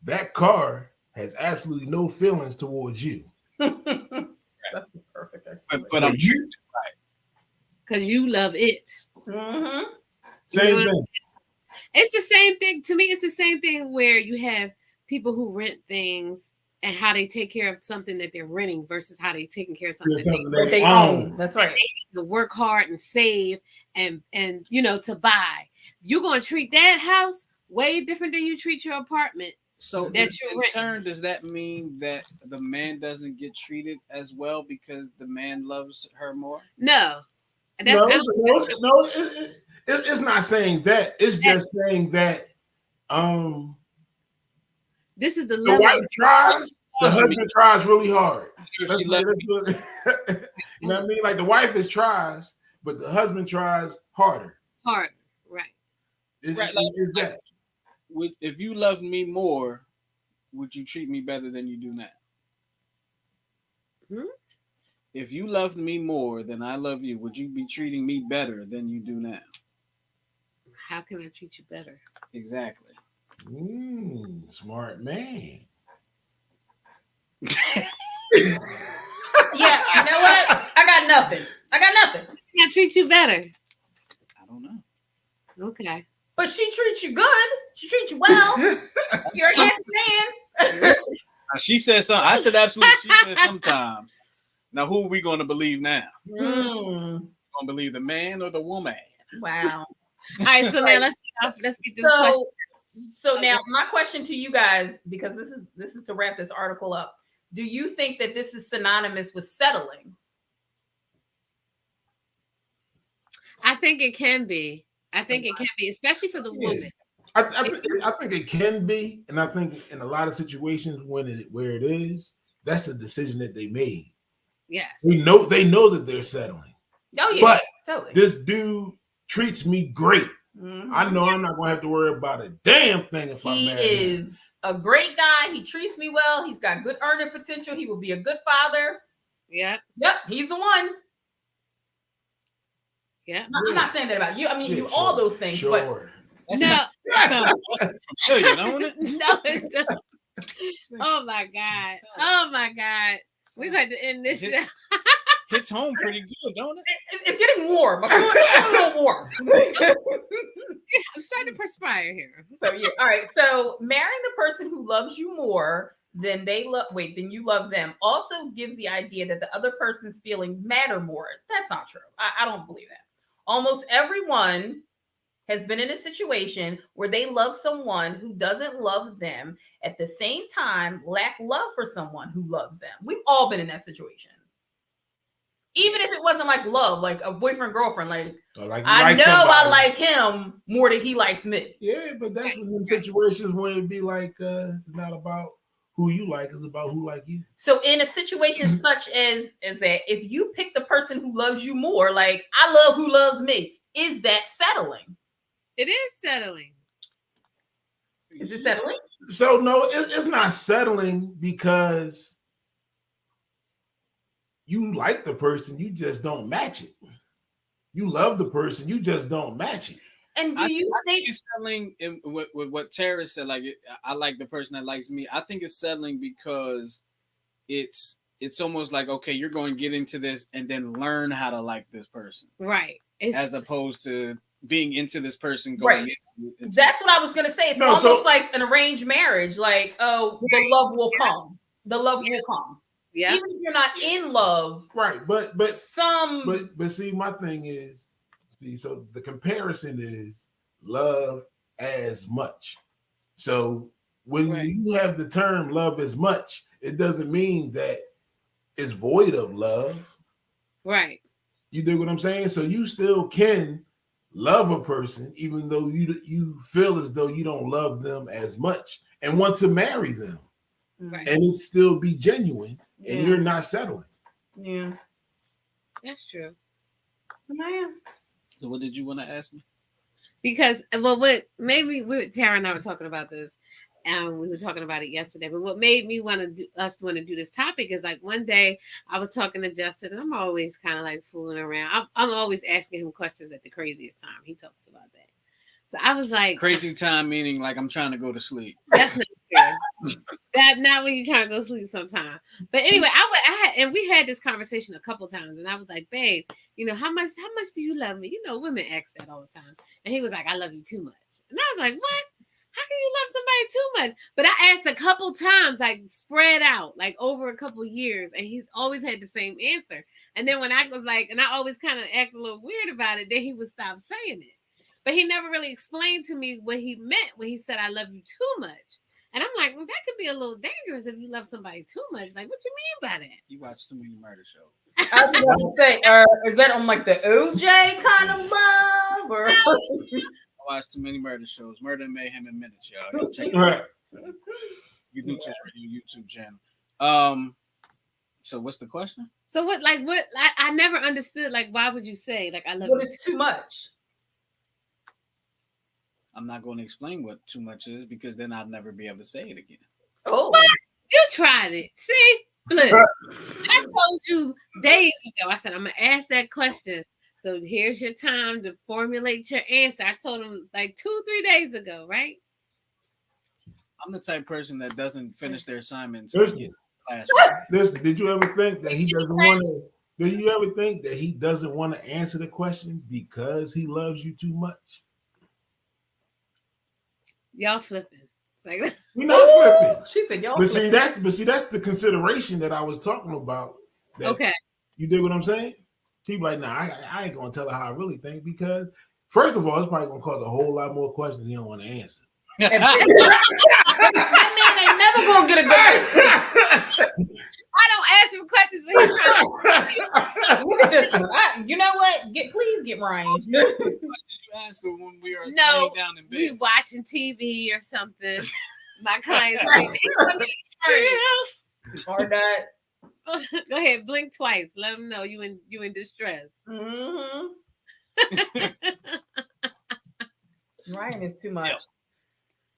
That car has absolutely no feelings towards you. That's a perfect explanation. But I'm treating it right. Because you love it. Mm-hmm. Same thing. It's the same thing. To me, it's the same thing where you have people who rent things and how they take care of something that they're renting versus how they taking care of something that they own. That's right. They work hard and save and to buy. You're going to treat that house way different than you treat your apartment. So in turn, does that mean that the man doesn't get treated as well because the man loves her more? No. It's not saying that. It's just saying that this is the wife tries, the husband tries really hard. You know what I mean? Like the wife tries, but the husband tries harder. Harder, right. Is that? If you loved me more, would you treat me better than you do now? If you loved me more than I love you, would you be treating me better than you do now? How can I treat you better? Exactly. Smart man. Yeah, you know what? I got nothing. I treat you better. I don't know. Okay. But she treats you good. She treats you well. You're a yes man. She said something. I said absolutely. She said sometimes. Now, who are we going to believe now? Going to believe the man or the woman? Wow. All right, so now let's get this question. So now my question to you guys, because this is to wrap this article up. Do you think that this is synonymous with settling? I think it can be. Especially for the woman. I think it can be, and I think in a lot of situations where it is, that's a decision that they made. Yes, they know that they're settling. Oh yeah, but totally. This dude treats me great. Mm-hmm. I know I'm not going to have to worry about a damn thing if I'm married. He is a great guy. He treats me well. He's got good earning potential. He will be a good father. Yeah. Yep, he's the one. Yeah. I'm not saying that about you. I mean, Yeah, you all those things, but Sure. That sounds familiar, don't it? No, it don't. Oh my God. Oh my God. We're going to end this show. Hits home pretty good, don't it? it's getting warm. It's getting a little warm. I'm starting to perspire here. So yeah. All right. So marrying the person who loves you more than than you love them also gives the idea that the other person's feelings matter more. That's not true. I don't believe that. Almost everyone has been in a situation where they love someone who doesn't love them, at the same time lack love for someone who loves them. We've all been in that situation. Even if it wasn't like love, like a boyfriend, girlfriend, like I know I like him more than he likes me. Yeah, but that's in situations when it'd be like it's not about who you like, it's about who like you. So in a situation such as that, if you pick the person who loves you more, like I love who loves me, is that settling? It is settling. Is it settling? So no, it's not settling because you like the person, you just don't match it. You love the person, you just don't match it. And do you think it's settling with what Tara said? Like, I like the person that likes me. I think it's settling because it's almost like, okay, you're going to get into this and then learn how to like this person, right? As opposed to being into this person going into that's what I was gonna say. It's almost like an arranged marriage. Like, oh, the love will come. The love will come. Yeah. Even if you're not in love. Right. But But see, my thing is, so the comparison is love as much. So when you have the term love as much, it doesn't mean that it's void of love. Right. You dig what I'm saying? So you still can love a person, even though you feel as though you don't love them as much and want to marry them. Right. And it still be genuine, and you're not settling. Yeah. That's true. Man. So what did you want to ask me? Because, well, what maybe Tara and I were talking about this, and we were talking about it yesterday. But what made me want to do this topic is like one day I was talking to Justin, and I'm always kind of like fooling around. I'm always asking him questions at the craziest time. He talks about that. So I was like, crazy time meaning like I'm trying to go to sleep. That's not fair. That not when you're trying to go to sleep sometime. But anyway, we had this conversation a couple times, and I was like, babe, how much do you love me? Women ask that all the time. And he was like, I love you too much. And I was like, what? How can you love somebody too much? But I asked a couple times, like spread out, like over a couple years, and he's always had the same answer. And then when I was like, and I always kind of act a little weird about it, then he would stop saying it. But he never really explained to me what he meant when he said, I love you too much. And I'm like, well, that could be a little dangerous if you love somebody too much. Like, what you mean by that? You watch too many murder shows. I was about to say, is that on like the OJ kind of love? Or I watch too many murder shows. Murder and Mayhem in Minutes, y'all. Check it out. You do just for your YouTube channel. So what's the question? So what I never understood, like, why would you say, like, I love you? What is too much? I'm not going to explain what too much is because then I'll never be able to say it again. Oh, what? You tried it. See? Look, I told you days ago, I said, I'm going to ask that question. So here's your time to formulate your answer. I told him like 2-3 days ago, right? I'm the type of person that doesn't finish their assignments. Listen, did you ever think that he doesn't want to? Do you ever think that he doesn't want to answer the questions because he loves you too much? Y'all flipping. It's like, we're not flipping. She said y'all. But see, that's the consideration that I was talking about. Okay. You dig what I'm saying? People like, nah, I ain't gonna tell her how I really think because first of all, it's probably gonna cause a whole lot more questions he don't want to answer. That man ain't never gonna get a good answer. I don't ask him questions, but he's trying to look at this one. You know what? Please get Ryan. You ask her when we are laying down in bed. We watching TV or something. My clients like, or not. Go ahead, blink twice. Let them know you in distress. Mm-hmm. Ryan is too much. Yeah.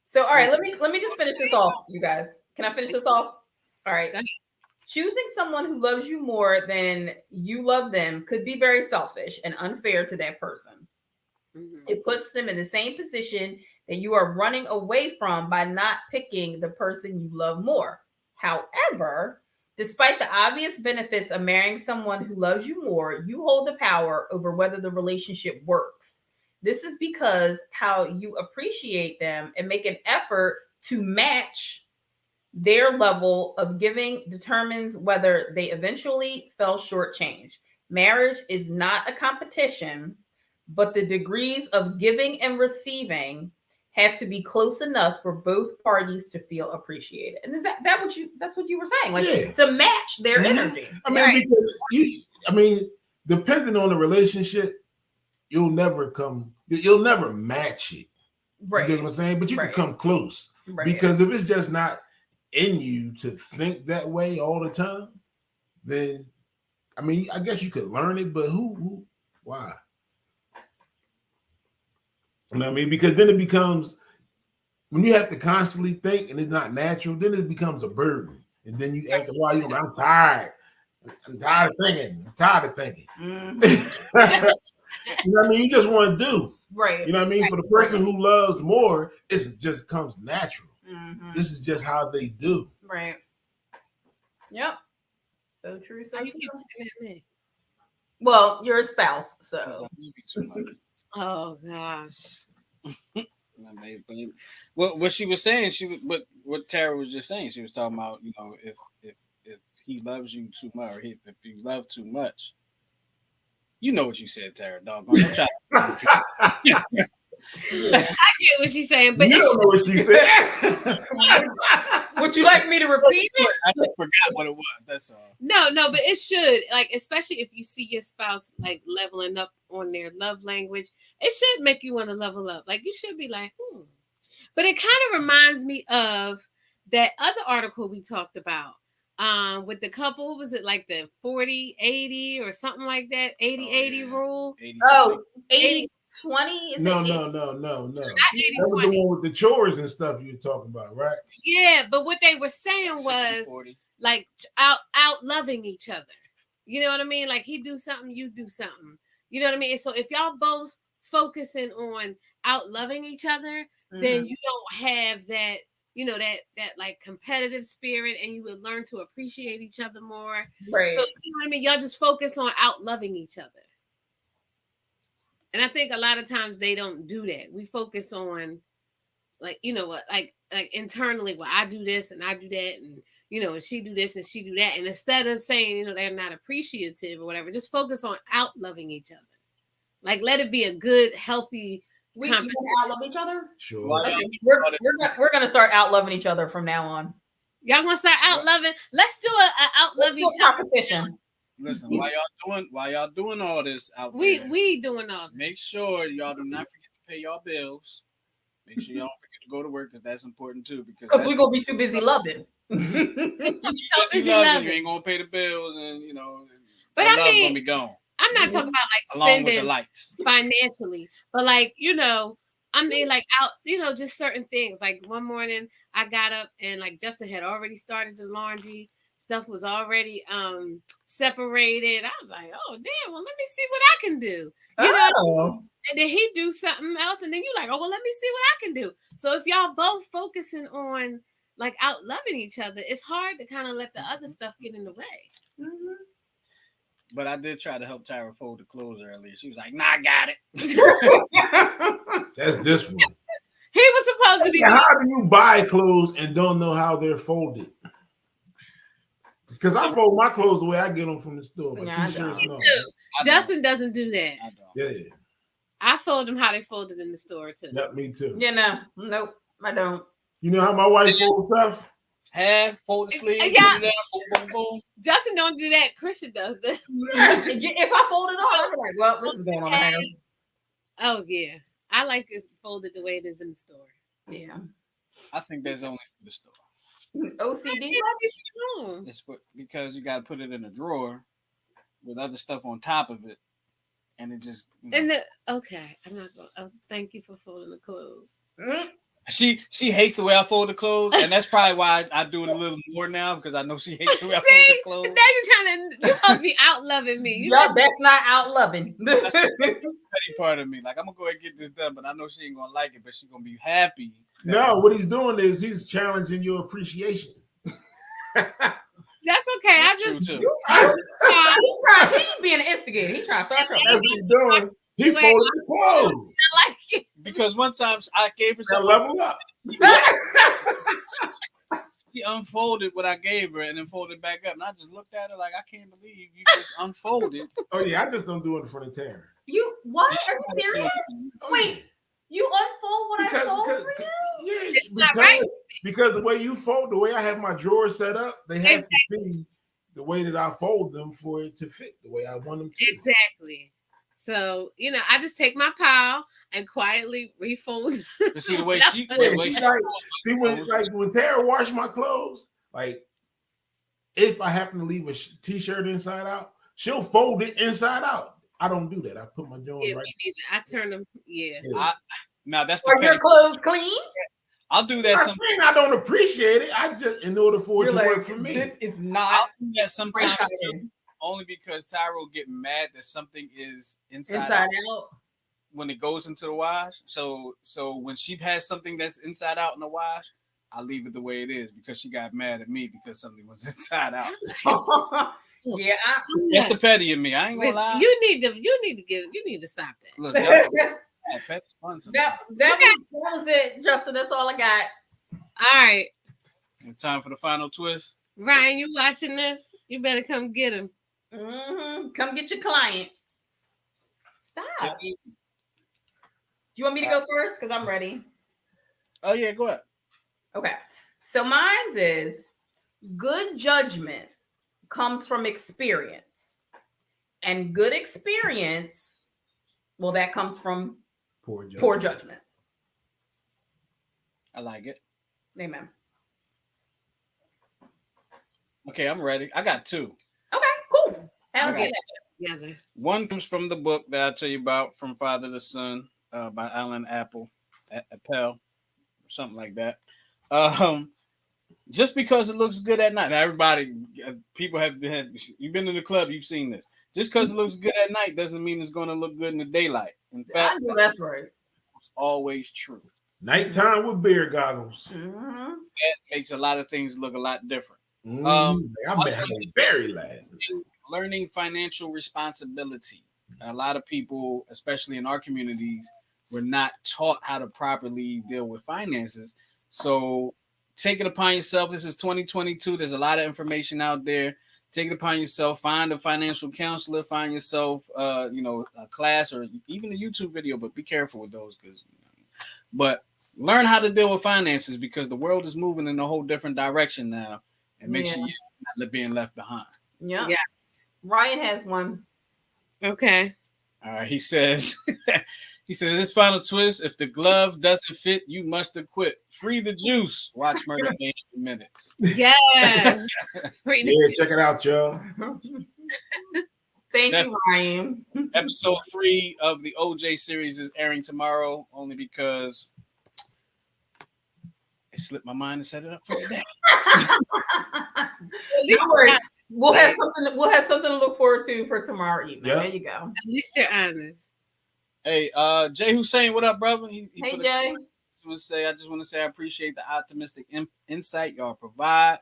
So, all right, let me just finish this off, you guys. Can I finish this off? All right. Choosing someone who loves you more than you love them could be very selfish and unfair to that person. Mhm. It puts them in the same position that you are running away from by not picking the person you love more. However, despite the obvious benefits of marrying someone who loves you more, you hold the power over whether the relationship works. This is because how you appreciate them and make an effort to match their level of giving determines whether they eventually fell shortchanged. Marriage is not a competition, but the degrees of giving and receiving have to be close enough for both parties to feel appreciated. And is that what you that's what you were saying? Like Yeah. to match their Mhm. energy. I mean, Right. because depending on the relationship, you'll never match it. You Right. get what I'm saying? But you can Right. come close. Right. Because if it's just not in you to think that way all the time, then I mean, I guess you could learn it, but why? You know what I mean? Because then it becomes when you have to constantly think and it's not natural, then it becomes a burden. And then you after a while, you're like, I'm tired. I'm tired of thinking. I'm tired of thinking. Mhm. You know what I mean? You just want to do. Right. You know what I mean? For the person who loves more, it just comes natural. Mhm. This is just how they do. Right. Yep. So true. So Why you keep true. looking at me? Well, you're a spouse, Because so I love you too much. Oh gosh. What she was saying, what Tara was just saying, she was talking about, you know, if he loves you too much, or if you love too much, you know what you said, Tara, dog. Don't try. I get what she's saying, but You it don't know what she said. would you like me to repeat it? I just forgot what it was. That's all. no, but it should, like, especially if you see your spouse like leveling up on their love language, it should make you want to level up. Like you should be like, But it kind of reminds me of that other article we talked about. With the couple, was it like the 40-80 or something like that? 80-80 rule? 80-20. Oh, 80-20? Is No. it? Not That 80-20. was the one with the chores and stuff you were talking about, right? Yeah, but what they were saying was 60-40. like out loving each other. You know what I mean? Like he do something, you do something. You know what I mean? So if y'all both focusing on out loving each other, then you don't have that, you know, that like competitive spirit, and you would learn to appreciate each other more. Right. So you know what I mean? Y'all just focus on out loving each other. And I think a lot of times they don't do that. We focus on like, you know what, like internally, well, I do this and I do that, and you know, and she do this and she do that. And instead of saying, you know, they're not appreciative or whatever, just focus on out loving each other. Like let it be a good, healthy We competition. out love each other. Sure. Well, Okay. We're gonna start out loving each other from now on. Y'all gonna start out loving? Let's do a out love each other competition. Listen, while y'all doing all this out there, We doing all that. make sure y'all do not forget to pay y'all bills. Make sure y'all don't forget to go to work, because that's important too. Because we're gonna be too busy loving. So busy busy loving, loving. you ain't gonna pay the bills, and you know, But the I love mean, gonna be gone I'm not talking about like along with the spending lights. financially, but like, you know, I mean, like out, you know, just certain things. Like one morning I got up and like Justin had already started the laundry. Stuff was already separated. I was like, oh damn, well, let me see what I can do. You know, and then he do something else, and then you like, oh well, let me see what I can do. So if y'all both focusing on like out loving each other, it's hard to kind of let the other stuff get in the way. Mhm. But I did try to help Tyra fold the clothes earlier. She was like, "Nah, I got it." That's this one. He was supposed to be. How do you buy clothes and don't know how they're folded? Because I fold my clothes the way I get them from the store. But Yeah, I t-shirts, don't. no. Justin doesn't do that. I don't. Yeah, I fold them how they folded in the store too. yeah, me too. Yeah, no, nope, I don't. You know how my wife folds stuff? Half, fold the sleeve, Yeah. put it down, boom, boom, boom. Justin don't do that. Christian does this. If I fold it all, I'm like, well, this is going on the house. Oh yeah, I like it folded the way it is in the store. Yeah. I think that's only for the store. OCD. It's because you got to put it in a drawer with other stuff on top of it, and it just. You know, And the okay, I'm not going. Oh, thank you for folding the clothes. She hates the way I fold the clothes, and that's probably why I do it a little more now because I know she hates the way I fold See, the clothes. now you're supposed to be out loving me. You Yup, that's not out loving. That's the petty part of me. Like I'm gonna go ahead and get this done, but I know she ain't gonna like it, but she's gonna be happy. No, what he's doing is he's challenging your appreciation. That's okay. That's I just true too. He's being an instigator. He's trying to start trouble. That's what he's doing. He folded the clothes. I like it. Because one time I gave her Gotta something, level up. she unfolded what I gave her and then folded back up, and I just looked at her like I can't believe you just unfolded. Oh yeah, I just don't do it in front of Tara. You what? Are you serious? Oh, Wait, you unfold what I fold for you? Yeah, It's not right. Because the way you fold, the way I have my drawers set up, they have to be the way that I fold them for it to fit the way I want them to. Exactly. So, I just take my pile and quietly refold. But see the way she, when Tara washed my clothes, like if I happen to leave a t-shirt inside out, she'll fold it inside out. I don't do that. I put my joints right. I turn them. Yeah. Now that's the Are your clothes clean? I'll do that. I don't appreciate it. I just in order for it to work for me. This is not. I'll do that sometimes too, only because Tyra will get mad that something is inside out when it goes into the wash. So when she has something that's inside out in the wash, I leave it the way it is because she got mad at me because something was inside out. Yeah, that's the petty in me. I ain't gonna lie. You need to stop that. Look, petty's fun sometimes. that was it, Justin. That's all I got. All right. It's time for the final twist. Ryan, you watching this? You better come get him. Mm-hmm. Come get your client. Stop. Do you want me to go first? Because I'm ready. Oh yeah, go ahead. Okay. So mine's is good judgment comes from experience. And good experience, well, that comes from poor judgment. I like it. Amen. Okay, I'm ready. I got two. Okay, cool. How's it? Together. One comes from the book that I tell you about, From Father to Son, by Alan Appel, something like that. Just because it looks good at night. Now, everybody, people you've been in the club, you've seen this. Just because it looks good at night doesn't mean it's going to look good in the daylight. In fact, I know that's right. It's always true. Nighttime with beer goggles. Mm-hmm. That makes a lot of things look a lot different. I've been having very last. Learning financial responsibility. A lot of people, especially in our communities, were not taught how to properly deal with finances. So take it upon yourself. This is 2022. There's a lot of information out there. Take it upon yourself. Find a financial counselor. Find yourself, a class or even a YouTube video. But be careful with those, but learn how to deal with finances because the world is moving in a whole different direction now, and make sure you're not being left behind. Yeah. Ryan has one. Okay. All right. He says. He says, this final twist, if the glove doesn't fit, you must have quit. Free the juice. Watch Murder Game in minutes. Yes. Check it out, y'all. Thank you, Ryan. Episode 3 of the OJ series is airing tomorrow, only because it slipped my mind to set it up for today. We'll have something to look forward to for tomorrow evening. Yep. There you go. At least you're honest. Hey, Jay Hussein, what up, brother? Hey, Jay. I just want to say I appreciate the optimistic insight y'all provide.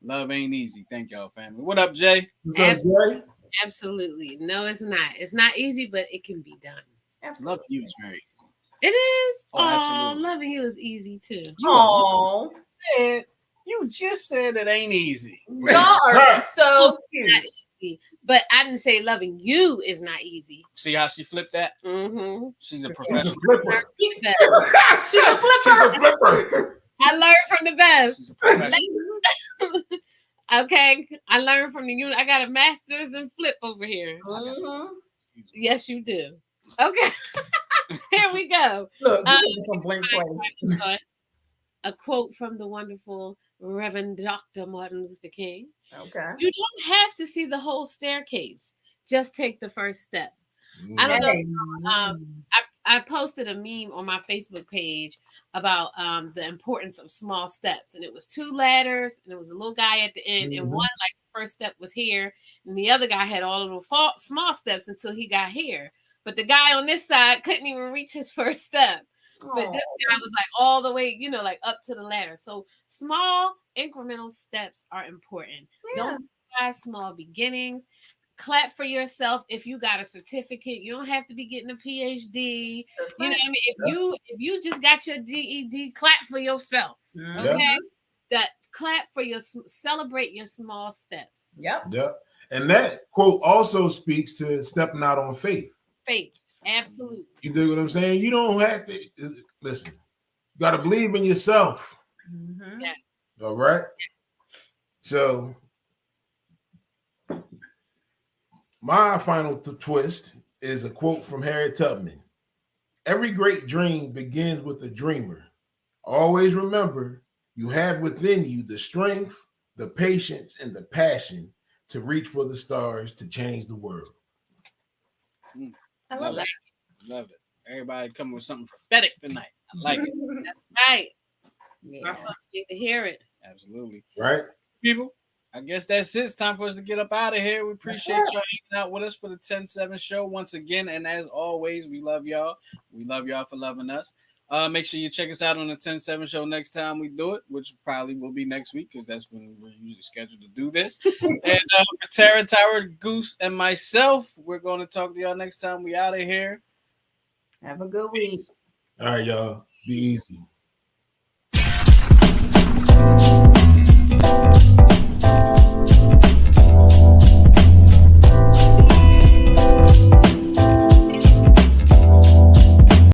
Love ain't easy. Thank y'all, family. What up, Jay? What's up, Jay? Absolutely. No, it's not. It's not easy, but it can be done. Love you is very easy. It is. Oh, loving you is easy too. You just said it ain't easy. Y'all are so cute. But I didn't say loving you is not easy. See how she flipped that? Mm-hmm. She's a professional. She's a flipper. I learned from the best. She's a professional. Okay, I learned from the unit. I got a master's in flip over here. Mm-hmm. Yes, you do. Okay, here we go. Look, a quote from the wonderful Reverend Dr. Martin Luther King. Okay. You don't have to see the whole staircase. Just take the first step. I don't know. I posted a meme on my Facebook page about the importance of small steps, and it was 2 ladders, and it was a little guy at the end, and one like the first step was here, and the other guy had all the little small steps until he got here. But the guy on this side couldn't even reach his first step. But this guy was like all the way, like up to the ladder. So small incremental steps are important. Yeah. Don't try small beginnings. Clap for yourself if you got a certificate. You don't have to be getting a PhD. That's You know right. what I mean? If you just got your GED, clap for yourself. Okay. That clap for celebrate your small steps. Yep. Yep. And that quote also speaks to stepping out on faith. Faith. Absolutely. You dig what I'm saying? You don't have to listen. You got to believe in yourself. Mm-hmm. Yes. All right. So my final twist is a quote from Harriet Tubman. Every great dream begins with a dreamer. Always remember, you have within you the strength, the patience, and the passion to reach for the stars to change the world. I love that. Love it. Everybody coming with something prophetic tonight. I like it. That's right. Yeah. Our folks need to hear it. Absolutely. Right? People, I guess that's it. It's time for us to get up out of here. We appreciate y'all hanging out with us for the 10-7 show once again. And as always, we love y'all. We love y'all for loving us. Make sure you check us out on the 10-7 show next time we do it, which probably will be next week because that's when we're usually scheduled to do this. And for Tara, Tower, Goose, and myself, we're going to talk to y'all next time we out of here. Have a good week. All right, y'all. Be easy.